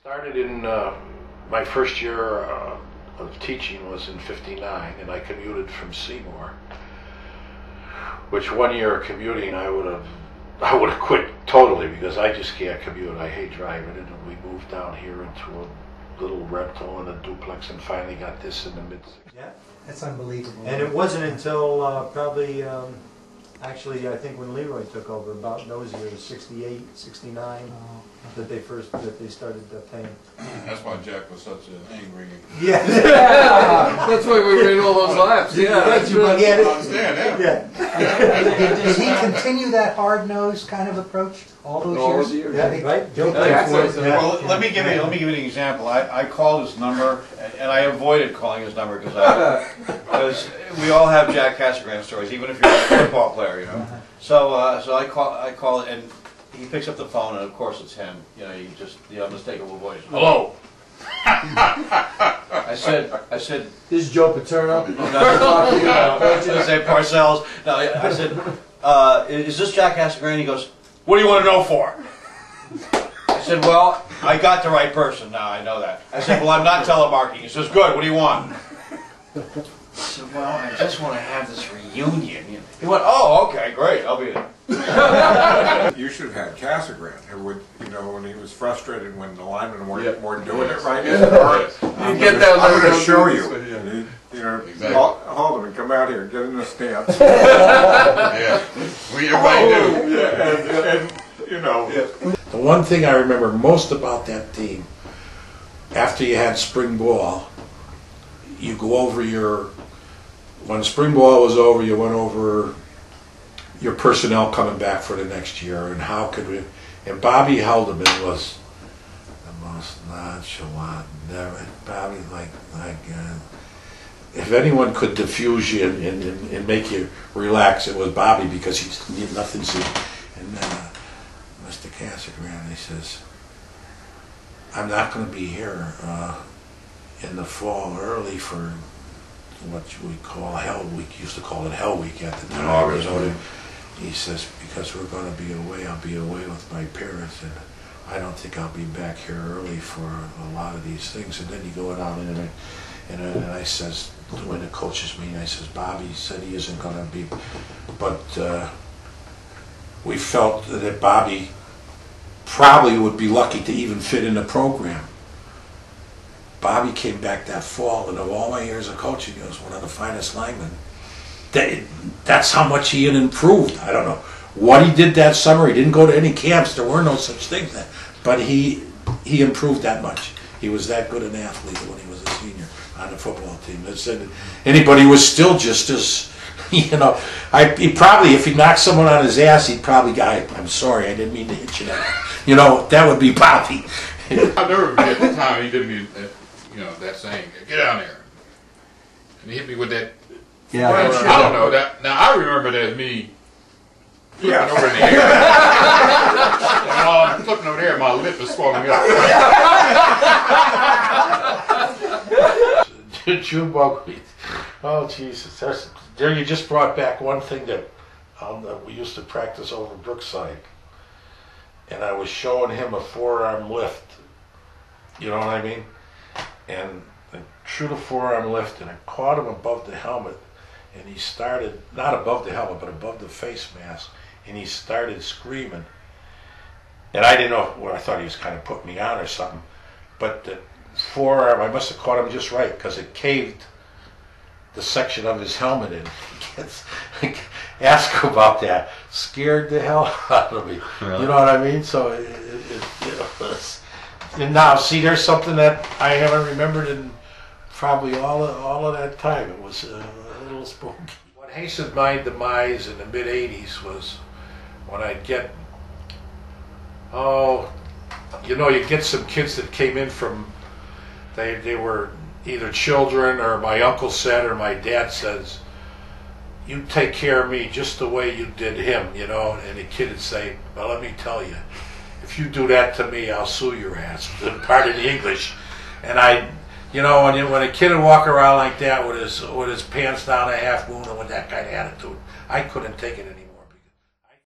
Started in my first year of teaching was in '59, and I commuted from Seymour. Which 1 year of commuting I would have quit totally, because I just can't commute. I hate driving, and we moved down here into a little rental and a duplex, and finally got this in the mid-60s. Yeah, That's unbelievable. and it wasn't until probably, actually, I think when Leroy took over, about those years, 68, 69, that they started paying. That's why Jack was such an angry. Yeah. That's why we ran all those laps. Yeah, that's You right. get I it? understand, yeah. Yeah. Did he continue that hard-nosed kind of approach all those All years? those years. Yeah, right? Joe Yeah, played for it. yeah. Well, let me give you an example. I called his number, and I avoided calling his number because we all have Jack Casagrande stories, even if you're a football player, you know. So I call it, and he picks up the phone, and of course it's him. You know, the unmistakable voice. Hello. I said, This is Joe Paterno. I say Parcells. No, I said, is this Jack Casagrande? He goes, what do you want to know for? I said, well, I got the right person now, I know that. I said, well, I'm not telemarketing. He says, good, what do you want? I said, well, I just want to have this reunion. He went, oh, okay, great, I'll be there. You should have had Casagrande, who would, you know, when he was frustrated when the linemen weren't doing it right. I'm going to show you. You know, Exactly. hold him and come out here, get in the stance. Yeah, everybody do. Yeah, and you know. The one thing I remember most about that team, after you had spring ball, you go over when spring ball was over, you went over your personnel coming back for the next year, and how could we, and Bobby Haldeman was the most nonchalant, Bobby, if anyone could diffuse you and make you relax, it was Bobby, because he did nothing to. And Mr. Casagrande, he says, I'm not going to be here in the fall early for what we call Hell Week. Used to call it Hell Week at the time. August. He says, because we're going to be away, I'll be away with my parents, and I don't think I'll be back here early for a lot of these things. And then you go down and I says, when the coaches meeting, I says, Bobby said he isn't going to be, but we felt that Bobby probably would be lucky to even fit in the program. Bobby came back that fall, and of all my years of coaching, he was one of the finest linemen. That's how much he had improved. I don't know what he did that summer. He didn't go to any camps. There were no such things then. But he improved that much. He was that good an athlete when he was a senior on the football team. Anybody was still just as, you know, he probably, if he knocked someone on his ass, he'd probably go, I'm sorry, I didn't mean to hit you that. You know, that would be Bobby. I'll never forget the time he did me, that saying, get down there. And he hit me with that. Yeah. I don't know that. Now I remember it as me flipping over in the air. And while I'm flipping over there, my lip is swelling up. June buckwheat. Oh Jesus! There you just brought back one thing that we used to practice over Brookside, and I was showing him a forearm lift. You know what I mean? And I threw the forearm lift, and I caught him above the helmet. And he started, not above the helmet, but above the face mask, and he started screaming. And I didn't know, well, I thought he was kind of putting me on or something. But the forearm, I must have caught him just right, because it caved the section of his helmet in. Ask him about that. Scared the hell out of me. Really? You know what I mean? So it was. And now, see, there's something that I haven't remembered in probably all of that time. It was a little spooky. What hastened my demise in the mid-'80s was when I'd get, you'd get some kids that came in from, they were either children, or my uncle said, or my dad says, you take care of me just the way you did him, you know, and the kid would say, well, let me tell you, if you do that to me, I'll sue your ass, pardon the English. And you know, when a kid would walk around like that with his pants down a half moon and with that kind of attitude, I couldn't take it anymore.